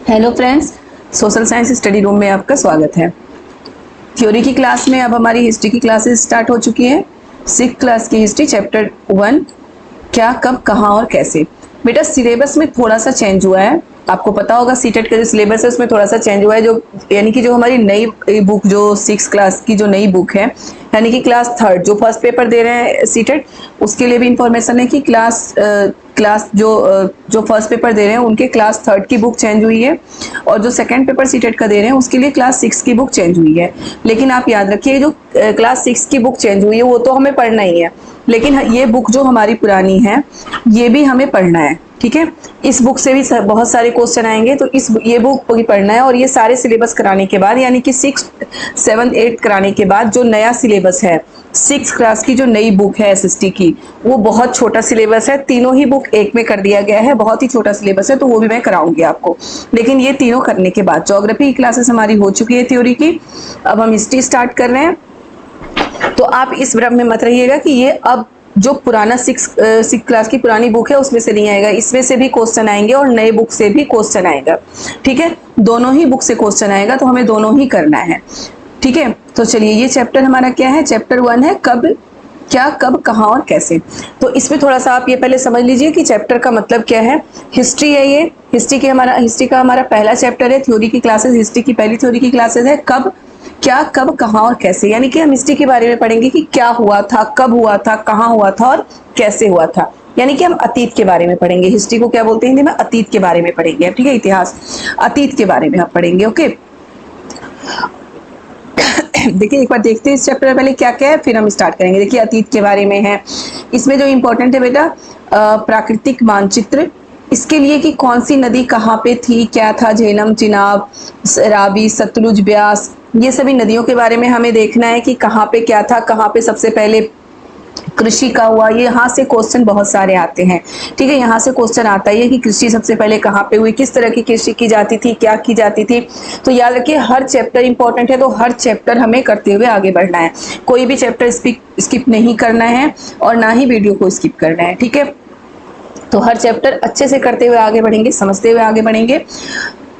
Hello friends, social science study room में आपका स्वागत है। थ्योरी की क्लास में अब हमारी हिस्ट्री की क्लासेस स्टार्ट हो चुकी हैं। 6th क्लास की हिस्ट्री चैप्टर 1, क्या कब कहाँ और कैसे। बेटा सिलेबस में थोड़ा सा चेंज हुआ है, आपको पता होगा सीटेट का जो सिलेबस है उसमें थोड़ा सा चेंज हुआ है। जो यानी कि जो हमारी नई बुक, जो 6th क्लास की जो नई बुक है, यानी कि क्लास 3rd जो फर्स्ट पेपर दे रहे हैं सीटेट, उसके लिए भी इंफॉर्मेशन है कि क्लास जो फर्स्ट पेपर दे रहे हैं उनके क्लास 3rd की बुक चेंज हुई है, और जो सेकंड पेपर सीटेट का दे रहे हैं उसके लिए क्लास 6 की बुक चेंज हुई है। लेकिन आप याद रखिए, जो क्लास 6 की बुक चेंज हुई है वो तो हमें पढ़ना ही है, लेकिन ये बुक जो हमारी पुरानी है ये भी हमें पढ़ना है। ठीक है, इस बुक से भी बहुत सारे क्वेश्चन आएंगे, तो ये बुक भी पढ़ना है। और ये सारे सिलेबस कराने के बाद, यानी कि 6th 7th 8th कराने के बाद जो नया सिलेबस है, 6th क्लास की जो नई बुक है एसएसटी की, वो बहुत छोटा सिलेबस है। तीनों ही बुक एक में कर दिया गया है, बहुत ही छोटा सिलेबस है, तो वो भी मैं कराऊंगी आपको। लेकिन ये तीनों करने के बाद ज्योग्राफी की क्लासेस हमारी हो चुकी है थ्योरी की, अब हम हिस्ट्री स्टार्ट कर रहे हैं। तो आप इस भ्रम में मत रहिएगा कि ये अब जो पुराना 6th क्लास की पुरानी बुक है उसमें से नहीं आएगा, इसमें से भी क्वेश्चन आएंगे और नए बुक से भी क्वेश्चन आएगा। ठीक है, दोनों ही बुक से क्वेश्चन आएगा, तो हमें दोनों ही करना है। ठीक है, तो चलिए ये चैप्टर हमारा क्या है, चैप्टर 1 है कब, क्या कब कहाँ और कैसे। तो इसमें थोड़ा सा आप ये पहले समझ लीजिए कि चैप्टर का मतलब क्या है। हिस्ट्री है ये, हिस्ट्री का हमारा पहला चैप्टर है। थ्योरी की क्लासेस, हिस्ट्री की पहली थ्योरी की क्लासेस है कब, क्या कब कहाँ और कैसे। यानी कि हम हिस्ट्री के बारे में पढ़ेंगे कि क्या हुआ था, कब हुआ था, कहाँ हुआ था और कैसे हुआ था। यानी कि हम अतीत के बारे में पढ़ेंगे। हिस्ट्री को क्या बोलते हैं हिंदी में, अतीत के बारे में पढ़ेंगे। ठीक है, इतिहास अतीत के बारे में हम पढ़ेंगे। ओके, देखिए एक बार देखते हैं इस चैप्टर में पहले क्या क्या है, फिर हम स्टार्ट करेंगे। देखिए अतीत के बारे में है, इसमें जो इंपॉर्टेंट है बेटा, प्राकृतिक मानचित्र, इसके लिए कि कौन सी नदी कहाँ पे थी, क्या था, झेलम, चिनाब, रावी, सतलुज, ब्यास, ये सभी नदियों के बारे में हमें देखना है कि कहाँ पे क्या था, कहाँ पे सबसे पहले कृषि का हुआ। ये यहाँ से क्वेश्चन बहुत सारे आते हैं। ठीक है, यहाँ से क्वेश्चन आता ही है कि कृषि सबसे पहले कहाँ पे हुई, किस तरह की कृषि की जाती थी, क्या की जाती थी। तो याद रखिए हर चैप्टर इंपॉर्टेंट है, तो हर चैप्टर हमें करते हुए आगे बढ़ना है। कोई भी चैप्टर स्किप नहीं करना है और ना ही वीडियो को स्किप करना है। ठीक है, तो हर चैप्टर अच्छे से करते हुए आगे बढ़ेंगे, समझते हुए आगे बढ़ेंगे।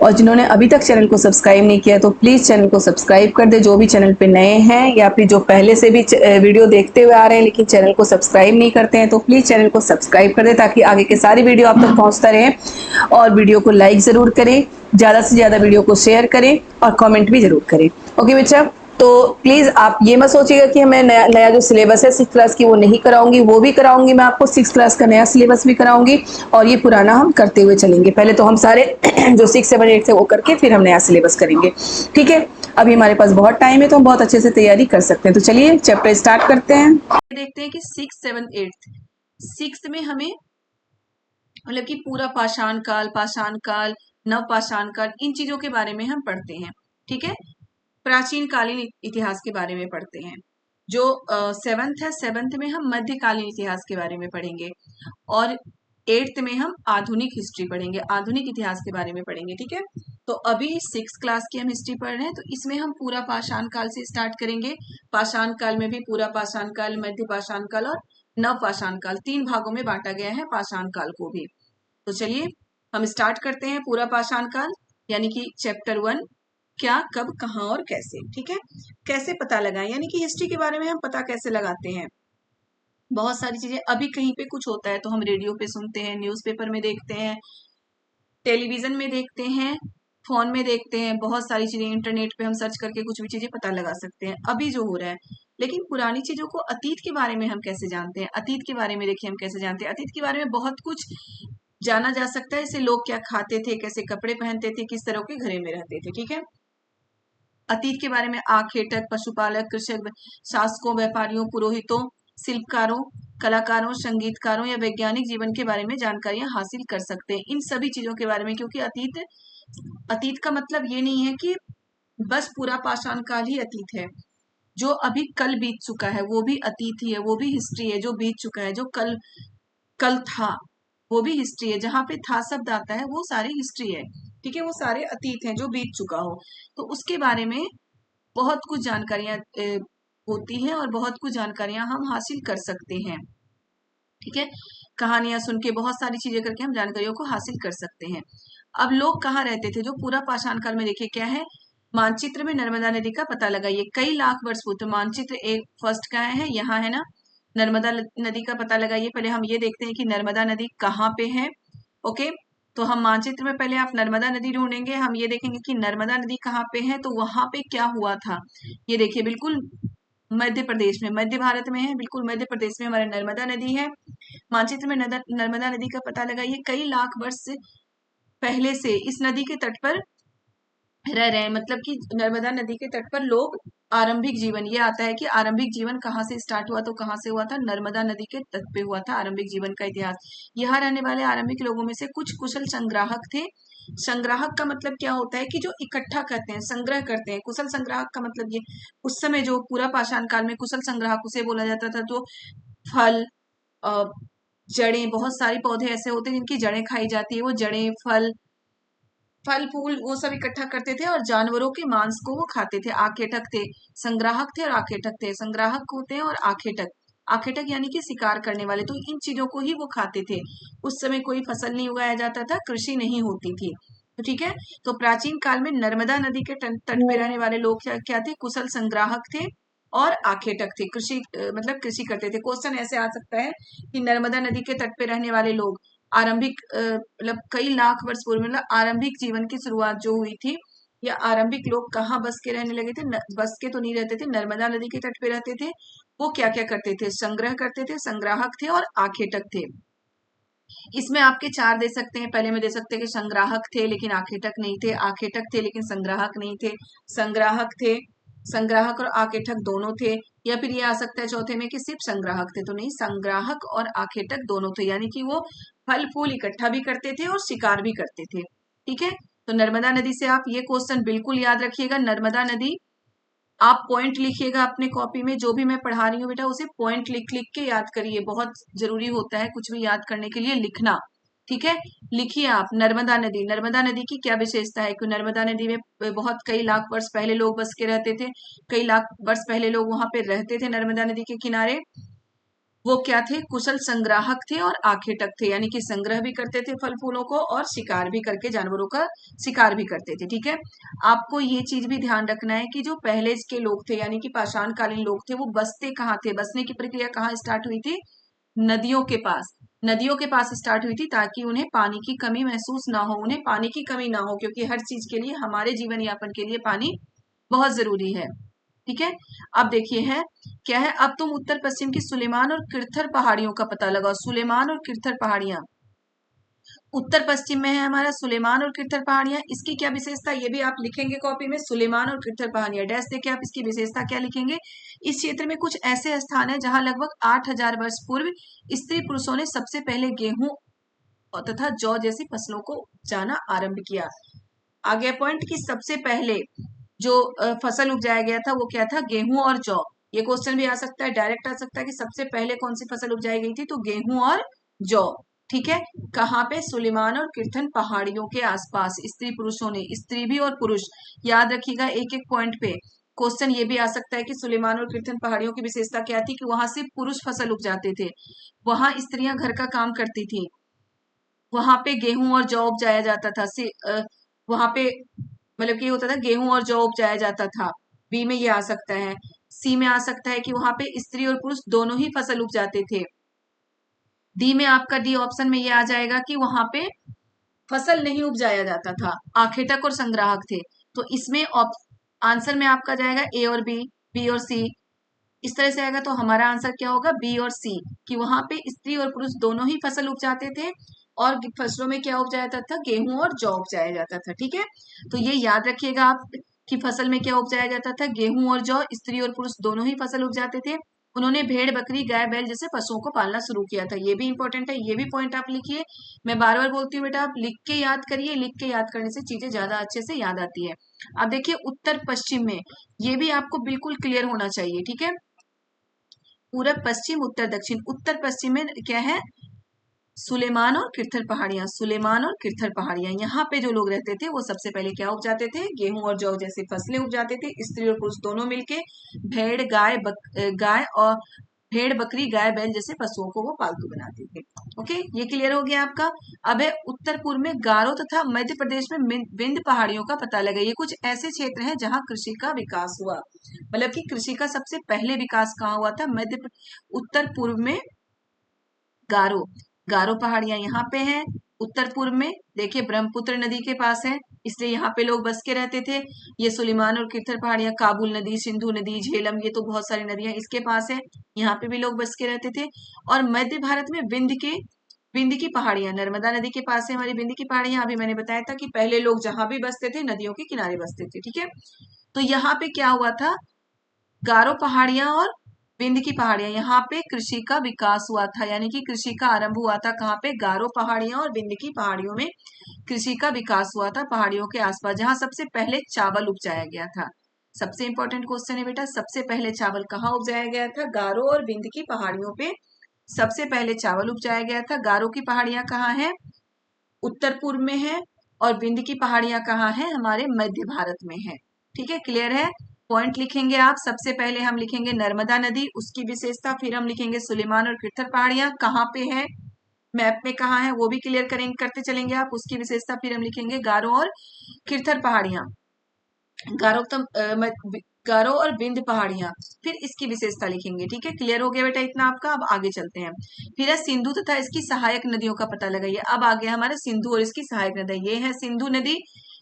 और जिन्होंने अभी तक चैनल को सब्सक्राइब नहीं किया तो प्लीज चैनल को सब्सक्राइब कर दे, जो भी चैनल पे नए हैं या फिर जो पहले से भी वीडियो देखते हुए आ रहे हैं लेकिन चैनल को सब्सक्राइब नहीं करते हैं, तो प्लीज चैनल को सब्सक्राइब कर दे ताकि आगे के सारी वीडियो आप तक पहुंचता रहे। और वीडियो को लाइक जरूर करें, ज्यादा से ज्यादा वीडियो को शेयर करें और कॉमेंट भी जरूर करें। ओके बच्चा, तो प्लीज आप ये मत सोचिएगा कि मैं नया जो सिलेबस है 6th क्लास की वो नहीं कराऊंगी, वो भी कराऊंगी। मैं आपको 6th क्लास का नया सिलेबस भी कराऊंगी और ये पुराना हम करते हुए चलेंगे। पहले तो हम सारे जो 6 7 8 थे वो करके फिर हम नया सिलेबस करेंगे। ठीक है, अभी हमारे पास बहुत टाइम है तो हम बहुत अच्छे से तैयारी कर सकते हैं। तो चलिए चैप्टर स्टार्ट करते हैं। देखते हैं कि 6 7 8 6th में हमें मतलब कि पूरा पाषाण काल, नव पाषाण काल, इन चीजों के बारे में हम पढ़ते हैं। ठीक है, प्राचीन कालीन इतिहास के बारे में पढ़ते हैं। जो 7th है, 7th में हम मध्यकालीन इतिहास के बारे में पढ़ेंगे और 8th में हम आधुनिक हिस्ट्री पढ़ेंगे, आधुनिक इतिहास के बारे में पढ़ेंगे। ठीक है, तो अभी 6th क्लास की हम हिस्ट्री पढ़ रहे हैं, तो इसमें हम पूरा पाषाण काल से स्टार्ट करेंगे। पाषाण काल में भी पूरा पाषाण काल, मध्य पाषाण काल और नव पाषाण काल, 3 भागों में बांटा गया है पाषाण काल को भी। तो चलिए हम स्टार्ट करते हैं पूरा पाषाण काल, यानी कि चैप्टर 1, क्या कब कहाँ और कैसे। ठीक है, कैसे पता लगाएं, यानी कि हिस्ट्री के बारे में हम पता कैसे लगाते हैं। बहुत सारी चीजें, अभी कहीं पे कुछ होता है तो हम रेडियो पे सुनते हैं, न्यूज़पेपर में देखते हैं, टेलीविजन में देखते हैं, फोन में देखते हैं, बहुत सारी चीजें इंटरनेट पे हम सर्च करके कुछ भी चीजें पता लगा सकते हैं अभी जो हो रहा है। लेकिन पुरानी चीजों को, अतीत के बारे में हम कैसे जानते हैं, अतीत के बारे में देखिए हम कैसे जानते हैं। अतीत के बारे में बहुत कुछ जाना जा सकता है, जैसे लोग क्या खाते थे, कैसे कपड़े पहनते थे, किस तरह के घरे में रहते थे। ठीक है, अतीत के बारे में आखेटक, पशुपालक, कृषक, शासकों, व्यापारियों, पुरोहितों, शिल्पकारों, कलाकारों, संगीतकारों या वैज्ञानिक जीवन के बारे में जानकारियां हासिल कर सकते हैं, इन सभी चीजों के बारे में। क्योंकि अतीत, अतीत का मतलब ये नहीं है कि बस पूरा पाषाण काल ही अतीत है। जो अभी कल बीत चुका है वो भी अतीत ही है, वो भी हिस्ट्री है। जो बीत चुका है, जो कल कल था, वो भी हिस्ट्री है। जहां पे था शब्द आता है वो सारी हिस्ट्री है। ठीक है, वो सारे अतीत हैं जो बीत चुका हो, तो उसके बारे में बहुत कुछ जानकारियां होती हैं और बहुत कुछ जानकारियां हम हासिल कर सकते हैं। ठीक है, कहानियां सुन के, बहुत सारी चीजें करके हम जानकारियों को हासिल कर सकते हैं। अब लोग कहाँ रहते थे? जो पूरा पाषाण काल में, देखिए क्या है, मानचित्र में नर्मदा नदी का पता लगाइए। कई लाख वर्ष पूर्व, तो मानचित्र एक फर्स्ट का है, यहाँ है ना, नर्मदा नदी का पता लगाइए। पहले हम ये देखते हैं कि नर्मदा नदी कहाँ पे है। ओके, तो हम मानचित्र में पहले आप नर्मदा नदी ढूंढेंगे, हम ये देखेंगे कि नर्मदा नदी कहाँ पे है, तो वहां पे क्या हुआ था। ये देखिए बिल्कुल मध्य प्रदेश में, मध्य भारत में है, बिल्कुल मध्य प्रदेश में हमारे नर्मदा नदी है। मानचित्र में नर्मदा नदी का पता लगाइए। कई लाख वर्ष पहले से इस नदी के तट पर रह रहे हैं, मतलब कि नर्मदा नदी के तट पर लोग आरंभिक जीवन, ये आता है कि आरंभिक जीवन कहाँ से स्टार्ट हुआ, तो कहाँ से हुआ था, नर्मदा नदी के तट पे हुआ था आरंभिक जीवन का इतिहास। यहाँ रहने वाले आरंभिक लोगों में से कुछ कुशल संग्राहक थे। संग्राहक का मतलब क्या होता है कि जो इकट्ठा करते हैं, संग्रह करते हैं। कुशल संग्राहक का मतलब ये, उस समय जो पूरा पाषाण काल में कुशल संग्राहक उसे बोला जाता था, जो फल, जड़ें, बहुत सारी पौधे ऐसे होते हैं जिनकी जड़ें खाई जाती है, वो जड़ें, फल फूल वो सब इकट्ठा करते थे और जानवरों के मांस को वो खाते थे। आखेटक थे, संग्राहक थे और आखेटक थे। संग्राहक होते हैं और आखेटक, आखेटक यानी कि शिकार करने वाले, तो इन चीजों को ही वो खाते थे। उस समय कोई फसल नहीं उगाया जाता था, कृषि नहीं होती थी। तो ठीक है, तो प्राचीन काल में नर्मदा नदी के तट पे रहने वाले लोग क्या थे, कुशल संग्राहक थे और आखेटक थे। कृषि मतलब कृषि करते थे। क्वेश्चन ऐसे आ सकता है कि नर्मदा नदी के तट पे रहने वाले लोग आरंभिक मतलब कई लाख वर्ष पूर्व, मतलब आरंभिक जीवन की शुरुआत जो हुई थी, या आरंभिक लोग कहाँ बस के रहने लगे थे। बस के तो नहीं रहते थे, नर्मदा नदी के तट पे रहते थे। वो क्या क्या करते थे, संग्रह करते थे, संग्राहक थे और आखेटक थे। इसमें आपके चार दे सकते हैं। पहले में दे सकते हैं कि संग्राहक थे लेकिन आखेटक नहीं थे, आखेटक थे लेकिन संग्राहक नहीं थे, संग्राहक थे, संग्राहक और आखेटक दोनों थे। या फिर ये आ सकता है चौथे में कि सिर्फ संग्राहक थे, तो नहीं, संग्राहक और आखेटक दोनों थे, यानी कि वो फल फूल इकट्ठा भी करते थे और शिकार भी करते थे। ठीक है, तो नर्मदा नदी से आप ये क्वेश्चन बिल्कुल याद रखिएगा। नर्मदा नदी, आप पॉइंट लिखिएगा अपने कॉपी में, जो भी मैं पढ़ा रही हूँ बेटा उसे पॉइंट लिख लिख के याद करिए। बहुत जरूरी होता है कुछ भी याद करने के लिए लिखना। ठीक है, लिखिए आप नर्मदा नदी। नर्मदा नदी की क्या विशेषता है कि नर्मदा नदी में बहुत कई लाख वर्ष पहले लोग बस के रहते थे। कई लाख वर्ष पहले लोग वहां पे रहते थे नर्मदा नदी के किनारे। वो क्या थे, कुशल संग्राहक थे और आखेटक थे, यानी कि संग्रह भी करते थे फल फूलों को और शिकार भी करके जानवरों का शिकार भी करते थे। ठीक है, आपको ये चीज भी ध्यान रखना है कि जो पहले के लोग थे, यानी कि पाषाण कालीन लोग थे, वो बसते कहाँ थे, बसने की प्रक्रिया कहाँ स्टार्ट हुई थी, नदियों के पास। नदियों के पास स्टार्ट हुई थी ताकि उन्हें पानी की कमी महसूस ना हो, उन्हें पानी की कमी ना हो, क्योंकि हर चीज के लिए, हमारे जीवन यापन के लिए पानी बहुत जरूरी है। ठीक है, अब देखिए है क्या है, अब तुम उत्तर पश्चिम की सुलेमान और किरथर पहाड़ियों का पता लगाओ। सुलेमान और किरथर पहाड़ियां उत्तर पश्चिम में है हमारा, सुलेमान और किरथर पहाड़ियां। इसकी क्या विशेषता, ये भी आप लिखेंगे कॉपी में, सुलेमान और किरथर पहाड़ियां डैश देके आप इसकी विशेषता क्या लिखेंगे। इस क्षेत्र में कुछ ऐसे स्थान है जहां लगभग 8000 वर्ष पूर्व स्त्री पुरुषों ने सबसे पहले गेहूं तथा जौ जैसी फसलों को जाना आरंभ किया। आगे पॉइंट कि सबसे पहले जो फसल उपजाया गया था वो क्या था, गेहूं और जौ। ये क्वेश्चन भी आ सकता है, डायरेक्ट आ सकता है कि सबसे पहले कौन सी फसल उपजाई गई थी, तो गेहूं और जौ। ठीक है, कहाँ पे, सुलेमान और किरथन पहाड़ियों के आसपास स्त्री पुरुषों ने, स्त्री भी और पुरुष, याद रखिएगा एक एक पॉइंट पे। क्वेश्चन ये भी आ सकता है कि सुलेमान और किरथन पहाड़ियों की विशेषता क्या थी, कि वहां सिर्फ पुरुष फसल उपजाते थे, वहां स्त्रियां घर का काम करती थी, वहां पे गेहूं और जौ उपजाया जाता था। वहां पे मतलब कि होता था गेहूं और जौ उपजाया जाता था। बी में ये आ सकता है। सी में आ सकता है कि वहां पे स्त्री और पुरुष दोनों ही फसल उपजाते थे। डी में आपका, डी ऑप्शन में ये आ जाएगा कि वहां पे फसल नहीं उपजाया जाता था, आखेटक और संग्राहक थे। तो इसमें आंसर में आपका जाएगा ए और बी, बी और सी, इस तरह से आएगा। तो हमारा आंसर क्या होगा, बी और सी, कि वहां पे स्त्री और पुरुष दोनों ही फसल उपजाते थे और फसलों में क्या उपजाया जाता था, गेहूं और जौ उपजाया जाता था। ठीक है, तो ये याद रखिएगा आप कि फसल में क्या उपजाया जाता था, गेहूं और जौ, स्त्री और पुरुष दोनों ही फसल उपजाते थे। उन्होंने भेड़ बकरी गाय बैल जैसे पशुओं को पालना शुरू किया था। ये भी इंपॉर्टेंट है, ये भी पॉइंट आप लिखिए। मैं बार बार बोलती हूँ बेटा, आप लिख के याद करिए, लिख के याद करने से चीजें ज्यादा अच्छे से याद आती है। अब देखिए उत्तर पश्चिम में, ये भी आपको बिल्कुल क्लियर होना चाहिए। ठीक है, पूरब पश्चिम उत्तर दक्षिण, उत्तर पश्चिम में क्या है, सुलेमान और किरथर पहाड़ियां। सुलेमान और किरथर पहाड़ियां, यहाँ पे जो लोग रहते थे वो सबसे पहले क्या उपजाते थे, गेहूं और जौ जैसी फसलें उपजाते थे। स्त्री और पुरुष दोनों मिलके भेड़ गाय और भेड़ बकरी गाय बैल जैसे पशुओं को वो पालतू बनाते थे। ओके, ये क्लियर हो गया आपका। अब है उत्तर पूर्व में गारो तथा मध्य प्रदेश में विंध्य पहाड़ियों का पता लगाइए। कुछ ऐसे क्षेत्र हैं जहां कृषि का विकास हुआ, मतलब कि कृषि का सबसे पहले विकास कहाँ हुआ था? उत्तर पूर्व में गारो, गारो पहाड़ियां यहाँ पे हैं उत्तर पूर्व में। देखिए ब्रह्मपुत्र नदी के पास है, इसलिए यहाँ पे लोग बस के रहते थे। ये सुलेमान और किरथर पहाड़ियां, काबुल नदी, सिंधु नदी, झेलम, ये तो बहुत सारी नदियां इसके पास है, यहाँ पे भी लोग बस के रहते थे। और मध्य भारत में विंध्य की पहाड़ियां, नर्मदा नदी के पास है हमारी विंध्य की पहाड़ियां। अभी मैंने बताया था कि पहले लोग जहां भी बसते थे नदियों के किनारे बसते थे, ठीक है। तो यहाँ पे क्या हुआ था? गारो पहाड़ियां और विंध्य की पहाड़ियां, यहाँ पे कृषि का विकास हुआ था, यानी कि कृषि का आरंभ हुआ था कहाँ पे? गारो पहाड़ियां और विंध्य की पहाड़ियों में कृषि का विकास हुआ था, पहाड़ियों के आसपास, जहां सबसे पहले चावल उपजाया गया था। सबसे इंपॉर्टेंट क्वेश्चन है बेटा, सबसे पहले चावल कहाँ उपजाया गया था? गारो और विंध्य की पहाड़ियों पे सबसे पहले चावल उपजाया गया था। गारो की पहाड़ियां कहाँ है? उत्तर पूर्व में है। और विंध्य की पहाड़ियां कहाँ है? हमारे मध्य भारत में है। ठीक है, क्लियर है। पॉइंट लिखेंगे आप, सबसे पहले हम लिखेंगे नर्मदा नदी, उसकी विशेषता, फिर हम लिखेंगे सुलेमान और किरथर पहाड़ियां कहाँ पे है, मैप में कहाँ है वो भी क्लियर करेंगे, करते चलेंगे आप, उसकी विशेषता, फिर हम लिखेंगे गारो और किरथर पहाड़ियां, गारो गारो और विंध्य पहाड़ियां, फिर इसकी विशेषता लिखेंगे। ठीक है, क्लियर हो गया बेटा इतना आपका। अब आगे चलते हैं। फिर है सिंधु तथा इसकी सहायक नदियों का पता लगाइए। अब आ गया हमारा सिंधु और इसकी सहायक नदी। ये है सिंधु नदी,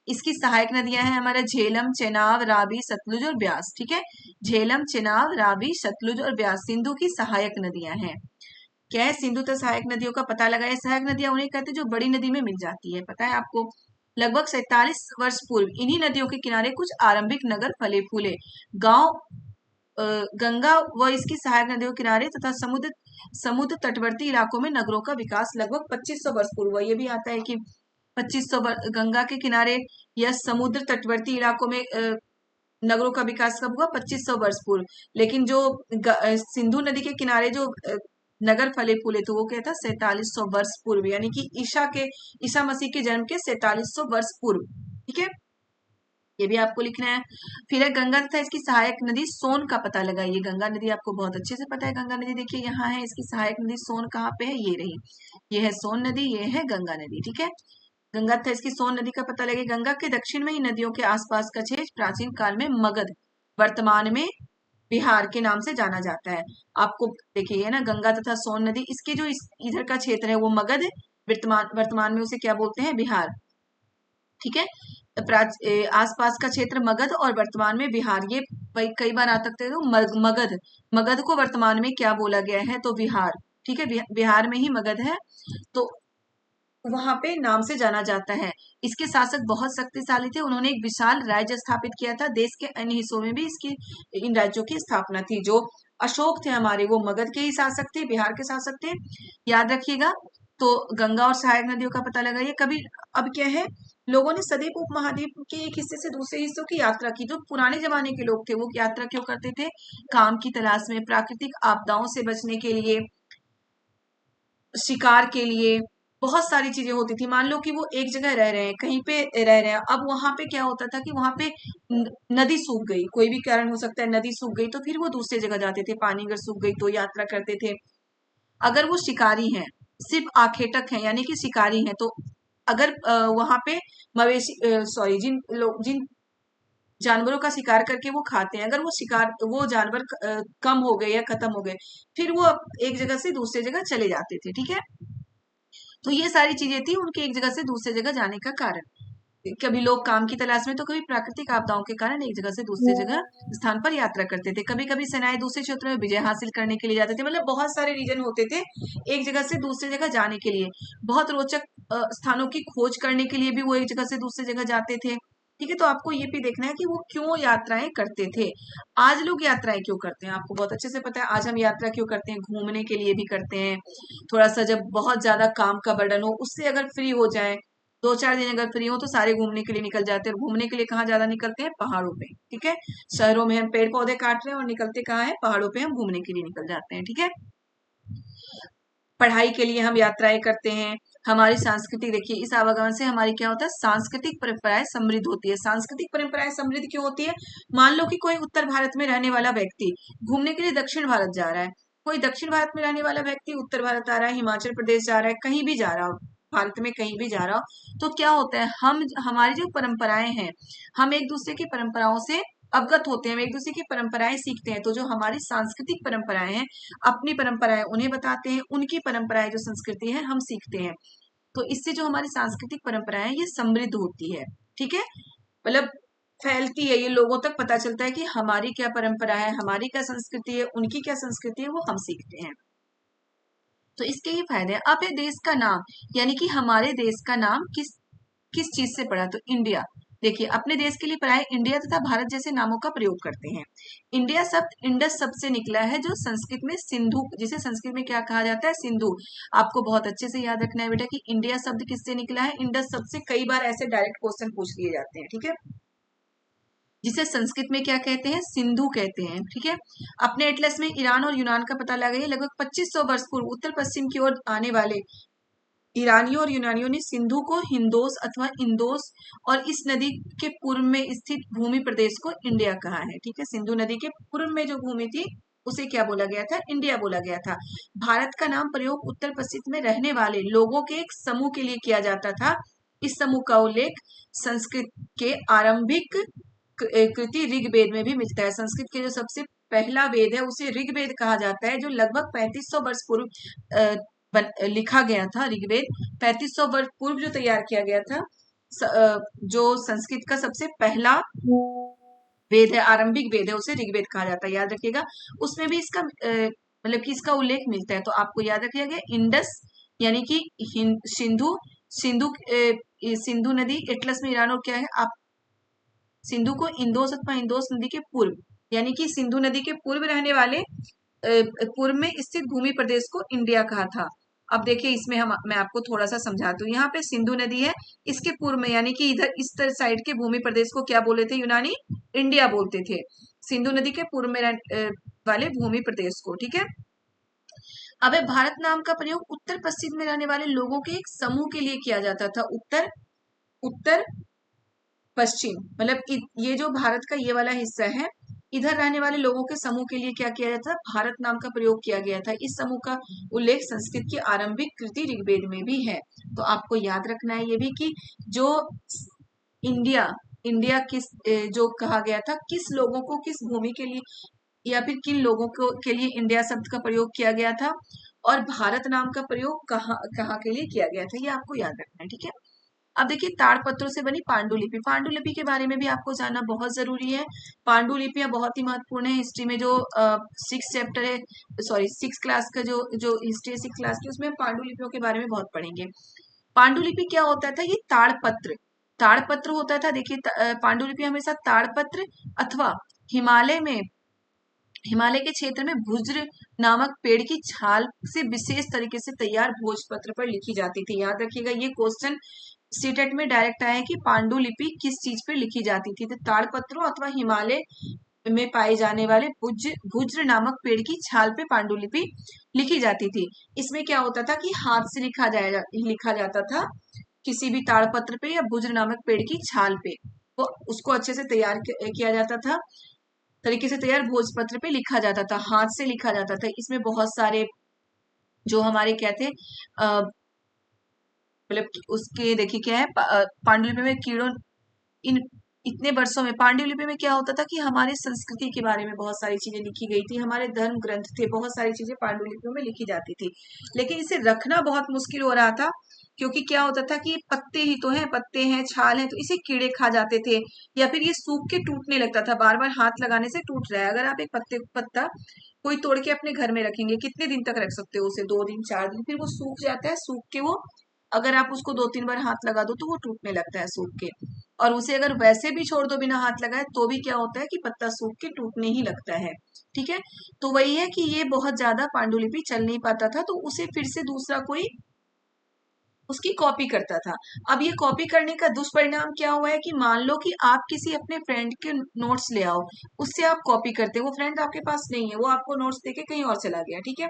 इसकी सहायक नदियां हैं हमारा झेलम, चेनाब, रावी, सतलुज और ब्यास। ठीक है, झेलम, चेनाब, रावी, सतलुज और ब्यास सिंधु की सहायक नदियां हैं। क्या है? सिंधु तथा सहायक नदियों का पता लगाए। सहायक नदियां उन्हें कहते हैं जो बड़ी नदी में मिल जाती है, पता है आपको। लगभग 47 वर्ष पूर्व इन्हीं नदियों के किनारे कुछ आरंभिक नगर फले फूले। गांव गंगा व इसकी सहायक नदियों के किनारे तथा समुद्र तटवर्ती इलाकों में नगरों का विकास लगभग 2500 वर्ष पूर्व हुआ। ये भी आता है कि 2500 गंगा के किनारे या समुद्र तटवर्ती इलाकों में नगरों का विकास कब हुआ? 2500 वर्ष पूर्व। लेकिन जो सिंधु नदी के किनारे जो नगर फले फूले तो वो क्या था? 4700 वर्ष पूर्व, यानी कि ईसा मसीह के जन्म के 4700 वर्ष पूर्व। ठीक है, ये भी आपको लिखना है। फिर है गंगा तथा इसकी सहायक नदी सोन का पता लगाइए। गंगा नदी आपको बहुत अच्छे से पता है। गंगा नदी देखिए यहाँ है, इसकी सहायक नदी सोन कहाँ पे है? ये रही, ये है सोन नदी, ये है गंगा नदी। ठीक है, गंगा तथा इसकी सोन नदी का पता लगे। गंगा के दक्षिण में ही नदियों के आसपास का क्षेत्र प्राचीन काल में मगध, वर्तमान में बिहार के नाम से जाना जाता है। आपको देखिए ना, गंगा तथा सोन नदी, इसके जो इधर का क्षेत्र है वो मगध, वर्तमान में उसे क्या बोलते हैं? बिहार। ठीक है, आसपास का क्षेत्र मगध और वर्तमान में बिहार, ये कई बार आ सकते हो। मगध, मगध को वर्तमान में क्या बोला गया है? तो बिहार। ठीक है, बिहार में ही मगध है, तो वहां पे नाम से जाना जाता है। इसके शासक बहुत शक्तिशाली थे, उन्होंने एक विशाल राज्य स्थापित किया था। देश के अन्य हिस्सों में भी इसकी इन राज्यों की स्थापना थी। जो अशोक थे हमारे, वो मगध के ही शासक थे, बिहार के शासक थे, याद रखिएगा। तो गंगा और सहायक नदियों का पता लगाइए। कभी अब क्या है, लोगों ने सदैव उपमहाद्वीप के एक हिस्से से दूसरे हिस्सों की यात्रा की। जो पुराने जमाने के लोग थे वो यात्रा क्यों करते थे? काम की तलाश में, प्राकृतिक आपदाओं से बचने के लिए, शिकार के लिए, बहुत सारी चीजें होती थी। मान लो कि वो एक जगह रह रहे हैं, कहीं पे रह रहे हैं, अब वहां पे क्या होता था कि वहां पे नदी सूख गई, कोई भी कारण हो सकता है, नदी सूख गई, तो फिर वो दूसरी जगह जाते थे। पानी अगर सूख गई तो यात्रा करते थे। अगर वो शिकारी हैं, सिर्फ आखेटक हैं यानी कि शिकारी हैं, तो अगर वहां पे मवेशी जिन जानवरों का शिकार करके वो खाते हैं, अगर वो जानवर कम हो गए या खत्म हो गए, फिर वो एक जगह से दूसरी जगह चले जाते थे। ठीक है, तो ये सारी चीजें थी उनके एक जगह से दूसरी जगह जाने का कारण। कभी लोग काम की तलाश में, तो कभी प्राकृतिक आपदाओं के कारण एक जगह से दूसरी जगह स्थान पर यात्रा करते थे। कभी कभी सेनाएं दूसरे क्षेत्र में विजय हासिल करने के लिए जाते थे। मतलब बहुत सारे रीजन होते थे एक जगह से दूसरी जगह जाने के लिए। बहुत रोचक स्थानों की खोज करने के लिए भी वो एक जगह से दूसरी जगह जाते थे। ठीक है, तो आपको ये भी देखना है कि वो क्यों यात्राएं करते थे। आज लोग यात्राएं क्यों करते हैं आपको बहुत अच्छे से पता है। आज हम यात्रा क्यों करते हैं? घूमने के लिए भी करते हैं, थोड़ा सा जब बहुत ज्यादा काम का बर्डन हो उससे अगर फ्री हो जाए, 2-4 दिन अगर फ्री हो तो सारे घूमने के लिए निकल जाते हैं। घूमने के लिए कहाँ ज्यादा निकलते हैं? पहाड़ों पे। ठीक है, शहरों में हम पेड़ पौधे काट रहे हैं और निकलते कहाँ है? पहाड़ों पे हम घूमने के लिए निकल जाते हैं। ठीक है, पढ़ाई के लिए हम यात्राएं करते हैं। हमारी सांस्कृतिक, देखिए इस आवागमन से हमारी क्या होता है? सांस्कृतिक परंपराएं समृद्ध होती है। सांस्कृतिक परंपराएं समृद्ध क्यों होती है? मान लो कि कोई उत्तर भारत में रहने वाला व्यक्ति घूमने के लिए दक्षिण भारत जा रहा है, कोई दक्षिण भारत में रहने वाला व्यक्ति उत्तर भारत आ रहा है, हिमाचल प्रदेश जा रहा है, कहीं भी जा रहा हो, भारत में कहीं भी जा रहा हो, तो क्या होता है, हम हमारी जो परंपराएं हैं, हम एक दूसरे की परंपराओं से अवगत होते हैं, हम एक दूसरे की परंपराएं सीखते हैं। तो जो हमारी सांस्कृतिक परंपराएं हैं, अपनी परंपराएं उन्हें बताते हैं, उनकी परंपराएं जो संस्कृति है हम सीखते हैं। तो इससे जो हमारी सांस्कृतिक परंपराएं हैं ये समृद्ध होती है। ठीक है, मतलब फैलती है, ये लोगों तक पता चलता है कि हमारी क्या परंपरा है, हमारी क्या संस्कृति है, उनकी क्या संस्कृति है, वो हम सीखते हैं। तो इसके ये फायदे हैं। अब है देश का नाम, यानी कि हमारे देश का नाम किस किस चीज से पड़ा, तो इंडिया। देखिए, अपने देश के लिए पराये इंडिया तथा भारत जैसे नामों का प्रयोग करते हैं। इंडिया शब्द इंडस शब्द से निकला है, जो संस्कृत में सिंधु, जिसे संस्कृत में क्या कहा जाता है, सिंधु। आपको बहुत अच्छे से याद रखना है बेटा कि इंडिया शब्द किससे निकला है, इंडस शब्द से। कई बार ऐसे डायरेक्ट क्वेश्चन पूछ लिए जाते हैं। ठीक है, जिसे संस्कृत में क्या कहते हैं, सिंधु कहते हैं। ठीक है, अपने एटलस में ईरान और यूनान का पता लगाइए। लगभग 2500 वर्ष पूर्व उत्तर पश्चिम की ओर आने वाले ईरानियों और यूनानियों ने सिंधु को हिंदोस अथवा इंदोस और इस नदी के पूर्व में स्थित भूमि प्रदेश को इंडिया कहा है। ठीक है, सिंधु नदी के पूर्व में जो भूमि थी उसे क्या बोला गया था, इंडिया बोला गया था। भारत का नाम प्रयोग उत्तर पश्चिम में रहने वाले लोगों के एक समूह के लिए किया जाता था। इस समूह का उल्लेख संस्कृत के आरंभिक कृति ऋग्वेद में भी मिलता है। संस्कृत के जो सबसे पहला वेद है उसे ऋग्वेद कहा जाता है, जो लगभग 3500 वर्ष पूर्व लिखा गया था। ऋग्वेद 3500 वर्ष पूर्व जो तैयार किया गया था, जो संस्कृत का सबसे पहला वेद है, आरंभिक वेद है, उसे ऋग्वेद कहा जाता है। याद रखिएगा, उसमें भी इसका मतलब कि इसका उल्लेख मिलता है। तो आपको याद रखिएगा इंडस यानी कि सिंधु, सिंधु सिंधु नदी एटलस में ईरान और क्या है, आप सिंधु को इंदोस अथवा इंदोस नदी के पूर्व, यानी कि सिंधु नदी के पूर्व रहने वाले पूर्व में स्थित भूमि प्रदेश को इंडिया कहा था। अब देखिए, इसमें मैं आपको थोड़ा सा समझाती हूँ। यहाँ पे सिंधु नदी है, इसके पूर्व में यानी कि इधर इस तरह साइड के भूमि प्रदेश को क्या बोले थे यूनानी, इंडिया बोलते थे। सिंधु नदी के पूर्व में वाले भूमि प्रदेश को। ठीक है, अब भारत नाम का प्रयोग उत्तर पश्चिम में रहने वाले लोगों के एक समूह के लिए किया जाता था। उत्तर उत्तर पश्चिम मतलब ये जो भारत का ये वाला हिस्सा है, इधर रहने वाले लोगों के समूह के लिए क्या किया जाता था, भारत नाम का प्रयोग किया गया था। इस समूह का उल्लेख संस्कृत की आरंभिक कृति ऋग्वेद में भी है। तो आपको याद रखना है ये भी कि जो इंडिया इंडिया किस जो कहा गया था, किस लोगों को किस भूमि के लिए या फिर किन लोगों को के लिए इंडिया शब्द का प्रयोग किया गया था, और भारत नाम का प्रयोग कहाँ कहाँ के लिए किया गया था, ये आपको याद रखना है। ठीक है, अब देखिए, ताड़पत्रों से बनी पांडुलिपि। पांडुलिपि के बारे में भी आपको जानना बहुत जरूरी है। पांडुलिपियां बहुत ही महत्वपूर्ण है हिस्ट्री में। जो 6 चैप्टर है, सॉरी 6 क्लास का जो जो हिस्ट्री 6 क्लास की, उसमें हम पांडुलिपियों के बारे में बहुत पढ़ेंगे। पांडुलिपि क्या होता था, ये ताड़पत्र ताड़पत्र होता था। देखिए, पांडुलिपि हमेशा ताड़पत्र अथवा हिमालय में हिमालय के क्षेत्र में भुज्र नामक पेड़ की छाल से विशेष तरीके से तैयार भोजपत्र पर लिखी जाती थी। याद रखिएगा, ये क्वेश्चन सीटेट में डायरेक्ट आया है कि पांडुलिपि किस चीज पे लिखी जाती थी, तो ताड़पत्रों अथवा हिमालय में पाए जाने वाले भुज्र नामक पेड़ की छाल पे पांडुलिपि लिखी जाती थी। इसमें क्या होता था कि हाथ से लिखा जाता था किसी भी ताड़पत्र पे या भुज्र नामक पेड़ की छाल पे, वो उसको अच्छे से तैयार किया जाता था, तरीके से तैयार भोजपत्र पे लिखा जाता था, हाथ से लिखा जाता था। इसमें बहुत सारे जो हमारे क्या थे, मतलब उसके देखिए क्या है, पांडुलिपि में कीड़ों, इन इतने वर्षों में पांडुलिपि में क्या होता था कि हमारे संस्कृति के बारे में बहुत सारी चीजें लिखी गई थी, हमारे धर्म ग्रंथ थे, बहुत सारी चीजें पांडुलिपियों में लिखी जाती थी। लेकिन इसे रखना बहुत मुश्किल हो रहा था, क्योंकि क्या होता था कि पत्ते ही तो हैं, पत्ते हैं, छाल है, तो इसे कीड़े खा जाते थे, या फिर ये सूख के टूटने लगता था, बार बार हाथ लगाने से टूट रहा है। अगर आप एक पत्ता कोई तोड़ के अपने घर में रखेंगे, कितने दिन तक रख सकते हो उसे, 2 दिन 4 दिन, फिर वो सूख जाता है, सूख के वो, अगर आप उसको 2-3 बार हाथ लगा दो तो वो टूटने लगता है सूख के। और उसे अगर वैसे भी छोड़ दो बिना हाथ लगाए तो भी क्या होता है कि पत्ता सूख के टूटने ही लगता है। ठीक है, तो वही है कि ये बहुत ज्यादा पांडुलिपि चल नहीं पाता था, तो उसे फिर से दूसरा कोई उसकी कॉपी करता था। अब ये कॉपी करने का दुष्परिणाम क्या हुआ है कि मान लो कि आप किसी अपने फ्रेंड के नोट्स ले आओ, उससे आप कॉपी करते हैं, वो फ्रेंड आपके पास नहीं है, वो आपको नोट्स देके कहीं और चला गया। ठीक है,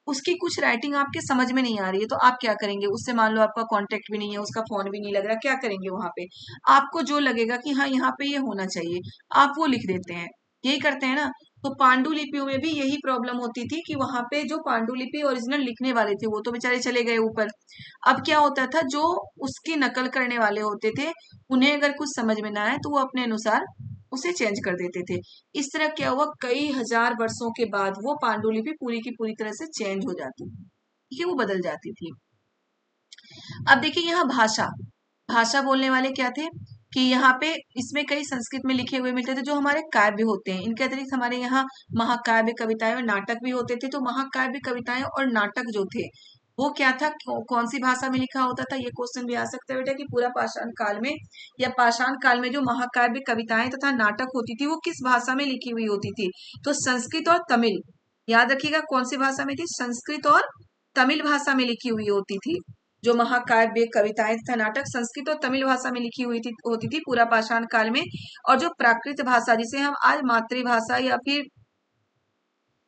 उसकी कुछ राइटिंग आपके समझ में नहीं आ रही है, तो आप क्या करेंगे, उससे मान लो आपका कॉन्टेक्ट भी नहीं है, उसका फोन भी नहीं लग रहा, क्या करेंगे वहां पे, आपको जो लगेगा कि हाँ यहाँ पे ये होना चाहिए, आप वो लिख देते हैं। यही करते हैं ना। तो पांडुलिपियों में भी यही प्रॉब्लम होती थी कि वहां पे जो पांडुलिपि ओरिजिनल लिखने वाले थे वो तो बेचारे चले गए ऊपर। अब क्या होता था, जो उसकी नकल करने वाले होते थे उन्हें अगर कुछ समझ में ना आए तो वो अपने अनुसार उसे चेंज कर देते थे। इस तरह क्या हुआ, कई हजार वर्षों के बाद वो पांडुलिपि पूरी की पूरी तरह से चेंज हो जाती थी, ठीक है, वो बदल जाती थी। अब देखिए यहाँ भाषा, भाषा बोलने वाले क्या थे कि यहाँ पे इसमें कई संस्कृत में लिखे हुए मिलते थे जो हमारे काव्य होते हैं। इनके अतिरिक्त हमारे यहाँ महाकाव्य, कविताएं और नाटक भी होते थे। तो महाकाव्य, कविताएं और नाटक जो थे वो क्या था, कौन सी भाषा में लिखा होता था, ये क्वेश्चन भी आ सकता है बेटा कि पूरा पाषाण काल में या पाषाण काल में जो महाकाव्य, कविताएं तथा नाटक होती थी वो किस भाषा में लिखी हुई होती थी। तो संस्कृत और तमिल, याद रखिएगा कौन सी भाषा में थी, संस्कृत और तमिल भाषा में लिखी हुई होती थी। जो महाकाव्य, कविताएं तथा नाटक संस्कृत और तमिल भाषा में लिखी हुई थी होती थी पूरा पाषाण काल में। और जो प्राकृत भाषा, जिसे हम आज मातृभाषा या फिर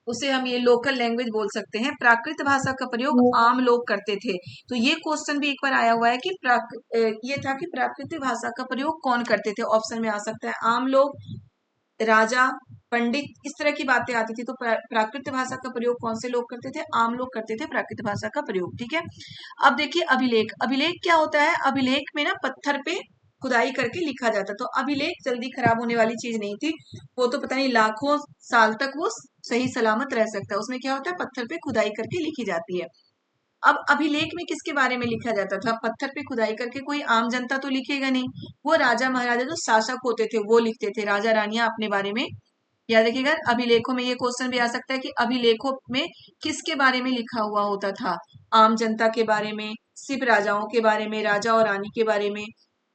उसे हम ये लोकल लैंग्वेज बोल सकते हैं, प्राकृत भाषा का प्रयोग आम लोग करते थे। तो ये क्वेश्चन भी एक बार आया हुआ है कि ये था कि प्राकृतिक भाषा का प्रयोग कौन करते थे, ऑप्शन में आ सकता है आम लोग, राजा, पंडित, इस तरह की बातें आती थी। तो प्राकृत भाषा का प्रयोग कौन से लोग करते थे, आम लोग करते थे प्राकृत भाषा का प्रयोग, ठीक है। अब देखिए अभिलेख, अभिलेख क्या होता है, अभिलेख में ना पत्थर पे खुदाई करके लिखा जाता। तो अभिलेख जल्दी खराब होने वाली चीज नहीं थी, वो तो पता नहीं लाखों साल तक वो सही सलामत रह सकता है। उसमें क्या होता है, पत्थर पे खुदाई करके लिखी जाती है। अब अभिलेख में किसके बारे में लिखा जाता था, पत्थर पे खुदाई करके कोई आम जनता तो लिखेगा नहीं, वो राजा महाराजा जो शासक होते थे वो लिखते थे, राजा रानियां अपने बारे में। याद रखिएगा अभिलेखों में ये क्वेश्चन भी आ सकता है कि अभिलेखों में किसके बारे में लिखा हुआ होता था, आम जनता के बारे में, सिर्फ राजाओं के बारे में, राजा और रानी के बारे में,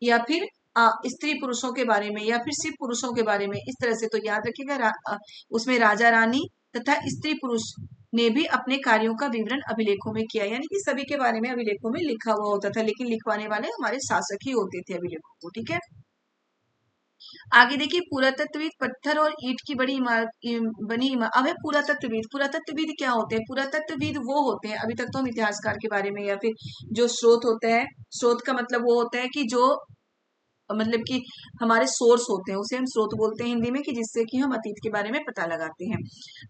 या फिर स्त्री पुरुषों के बारे में, या फिर सिर्फ पुरुषों के बारे में, इस तरह से। तो याद रखिएगा उसमें राजा रानी तथा स्त्री पुरुष ने भी अपने कार्यों का विवरण अभिलेखों में किया, यानी कि सभी के बारे में अभिलेखों में लिखा हुआ होता था, लेकिन लिखवाने वाले हमारे शासक ही होते थे अभिलेखों को, ठीक है। आगे देखिए पुरातत्वविद पत्थर और ईंट की बड़ी इमारत बनी इमारत। अब है पुरातत्वविद, पुरातत्वविद क्या होते हैं, पुरातत्वविद वो होते हैं, अभी तक तो हम इतिहासकार के बारे में या फिर जो स्रोत होता है, स्रोत का मतलब वो होता है कि जो मतलब कि हमारे सोर्स होते हैं, उसे हम स्रोत बोलते हैं हिंदी में, कि जिससे कि हम अतीत के बारे में पता लगाते हैं।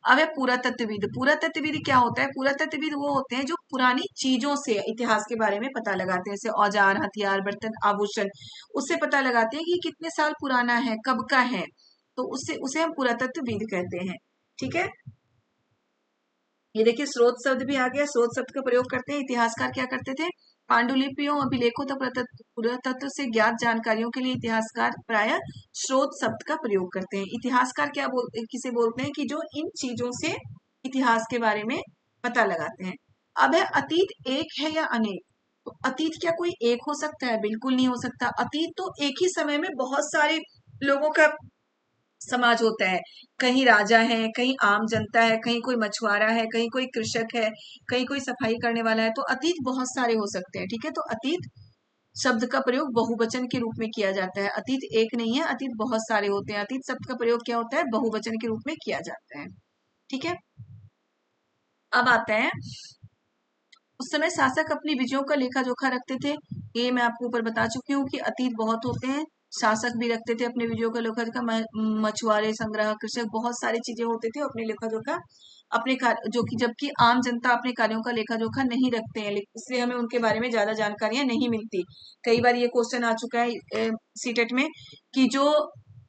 अब है पुरातत्वविद, पुरातत्वविद क्या होता है, पुरातत्वविद वो होते हैं जो पुरानी चीजों से इतिहास के बारे में पता लगाते हैं, जैसे औजार, हथियार, बर्तन, आभूषण, उससे पता लगाते हैं कि कितने साल पुराना है, कब का है। तो उससे उसे हम पुरातत्वविद कहते हैं, ठीक है। ये देखिए स्रोत शब्द भी आ गया, स्रोत शब्द का प्रयोग करते हैं। इतिहासकार क्या करते थे, पांडुलिपियों, अभिलेखों तथा पुरातत्व से ज्ञात जानकारियों के लिए इतिहासकार प्राय स्रोत शब्द का प्रयोग करते हैं। इतिहासकार क्या किसे बोलते हैं कि जो इन चीजों से इतिहास के बारे में पता लगाते हैं। अब है अतीत एक है या अनेक। तो अतीत क्या कोई एक हो सकता है, बिल्कुल नहीं हो सकता। अतीत तो एक ही समय में बहुत सारे लोगों का समाज होता है, कहीं राजा है, कहीं आम जनता है, कहीं कोई मछुआरा है, कहीं कोई कृषक है, कहीं कोई सफाई करने वाला है। तो अतीत बहुत सारे हो सकते हैं, ठीक है। तो अतीत शब्द का प्रयोग बहुवचन के रूप में किया जाता है, अतीत एक नहीं है, अतीत बहुत सारे होते हैं। अतीत शब्द का प्रयोग क्या होता है, बहुवचन के रूप में किया जाता है, ठीक है। अब आता है उस समय शासक अपनी विजयों का लेखा जोखा रखते थे। ये मैं आपको ऊपर बता चुकी हूँ कि अतीत बहुत होते हैं, शासक भी रखते थे अपने विजयों का लेखा जोखा, मछुआरे, संग्रह, कृषक, बहुत सारी चीजें होते थे अपने लेखा जोखा अपने कार्य, जो कि जबकि आम जनता अपने कार्यों का लेखा जोखा नहीं रखते हैं, इसलिए हमें उनके बारे में ज्यादा जानकारियां नहीं मिलती। कई बार ये क्वेश्चन आ चुका है सीटेट में कि जो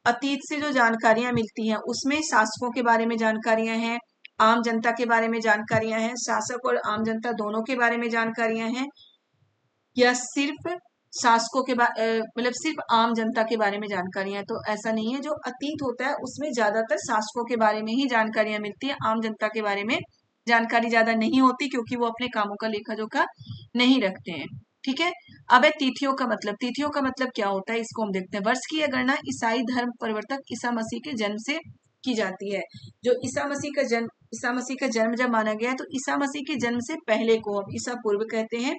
अतीत से जो जानकारियां मिलती हैं उसमें शासकों के बारे में जानकारियां हैं, आम जनता के बारे में जानकारियां हैं, शासक और आम जनता दोनों के बारे में जानकारियां हैं, या सिर्फ शासकों के मतलब सिर्फ आम जनता के बारे में जानकारियां हैं। तो ऐसा नहीं है, जो अतीत होता है उसमें ज्यादातर शासकों के बारे में ही जानकारियां मिलती है, आम जनता के बारे में जानकारी ज्यादा नहीं होती, क्योंकि वो अपने कामों का लेखा जोखा नहीं रखते हैं, ठीक है। अब है तिथियों का मतलब, तिथियों का मतलब क्या होता है इसको हम देखते हैं। वर्ष की यह गणना ईसाई धर्म प्रवर्तक ईसा मसीह के जन्म से की जाती है। जो ईसा मसीह का जन्म जब माना गया है, तो ईसा मसीह के जन्म से पहले को हम ईसा पूर्व कहते हैं,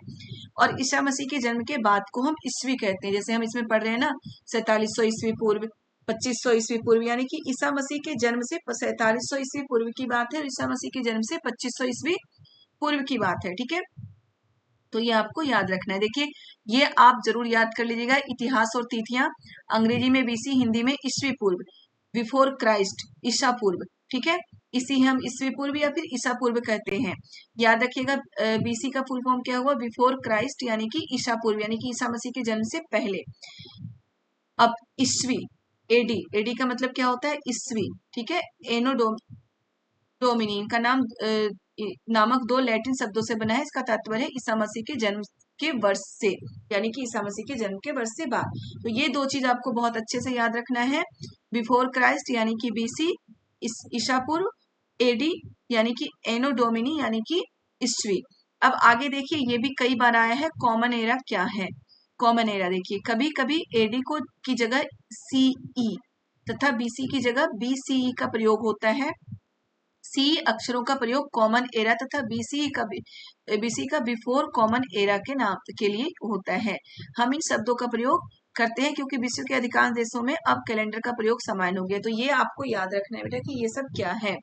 और ईसा मसीह के जन्म के बाद को हम ईस्वी कहते हैं। जैसे हम इसमें पढ़ रहे हैं ना 4700 ईस्वी पूर्व, 2500 ईस्वी पूर्व, यानी कि ईसा मसीह के जन्म से 4700 ईस्वी पूर्व की बात है, और ईसा मसीह के जन्म से 2500 ईस्वी पूर्व की बात है, ठीक है। तो ये आपको याद रखना है। देखिए ये आप जरूर याद कर लीजिएगा, इतिहास और तिथियां, अंग्रेजी में बीसी, हिंदी में ईस्वी पूर्व। बिफोर क्राइस्ट, ईसा पूर्व, ठीक है, इसी हम ईसवी पूर्व या फिर ईसा पूर्व कहते हैं। याद रखिएगा बीसी का फुल फॉर्म क्या हुआ, बिफोर क्राइस्ट यानी कि ईसा पूर्व, यानी कि ईसा मसीह के जन्म से पहले। अब ईस्वी, एडी, एडी का मतलब क्या होता है, ईस्वी, ठीक है। एनो डोमिनी, इनका नामक दो लैटिन शब्दों से बना है। इसका तात्पर्य है ईसा मसीह के जन्म के वर्ष से, यानी कि ईसा मसीह के जन्म के वर्ष से बाद। तो ये दो चीज आपको बहुत अच्छे से याद रखना है, बिफोर क्राइस्ट यानी कि बीसी, ईसा पूर्व, एडी यानी कि एनो डोमिनी यानी कि ईस्वी। अब आगे देखिए, ये भी कई बार आया है, कॉमन एरा क्या है। कॉमन एरा देखिए, कभी कभी एडी को की जगह सीई तथा बीसी की जगह बीसीई का प्रयोग होता है। सी अक्षरों का प्रयोग कॉमन एरा तथा बीसी का बिफोर कॉमन एरा के नाम के लिए होता है। हम इन शब्दों का प्रयोग करते हैं क्योंकि विश्व के अधिकांश देशों में अब कैलेंडर का प्रयोग सामान्य हो गया। तो ये आपको याद रखना है बेटा कि ये सब क्या है।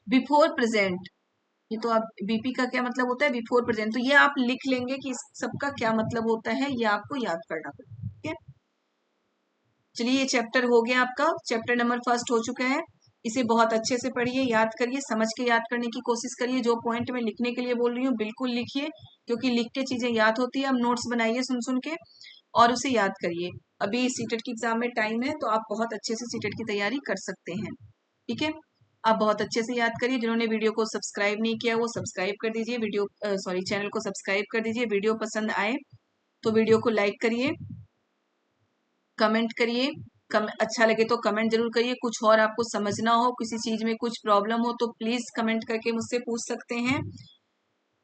बिफोर प्रेजेंट, ये तो आप बीपी का क्या मतलब होता है, बिफोर प्रेजेंट, तो ये आप लिख लेंगे कि इस सबका क्या मतलब होता है, ये आपको याद करना पड़ेगा, ठीक है। चलिए, ये चैप्टर हो गया आपका, चैप्टर नंबर 1 हो चुका है। इसे बहुत अच्छे से पढ़िए, याद करिए, समझ के याद करने की कोशिश करिए। जो पॉइंट मैं लिखने के लिए बोल रही हूँ बिल्कुल लिखिए, क्योंकि लिख के चीजें याद होती है। अब नोट्स बनाइए सुन सुन के और उसे याद करिए। अभी सीटेट की एग्जाम में टाइम है, तो आप बहुत अच्छे से सीटेट की तैयारी कर सकते हैं, ठीक है। आप बहुत अच्छे से याद करिए। जिन्होंने वीडियो को सब्सक्राइब नहीं किया वो सब्सक्राइब कर दीजिए, चैनल को सब्सक्राइब कर दीजिए। वीडियो पसंद आए तो वीडियो को लाइक करिए, कमेंट करिए, अच्छा लगे तो कमेंट जरूर करिए। कुछ और आपको समझना हो, किसी चीज में कुछ प्रॉब्लम हो, तो प्लीज कमेंट करके मुझसे पूछ सकते हैं।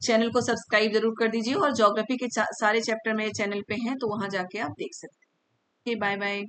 चैनल को सब्सक्राइब जरूर कर दीजिए और ज्योग्राफी के सारे चैप्टर मेरे चैनल पे हैं, तो वहां जाके आप देख सकते हैं। Bye bye.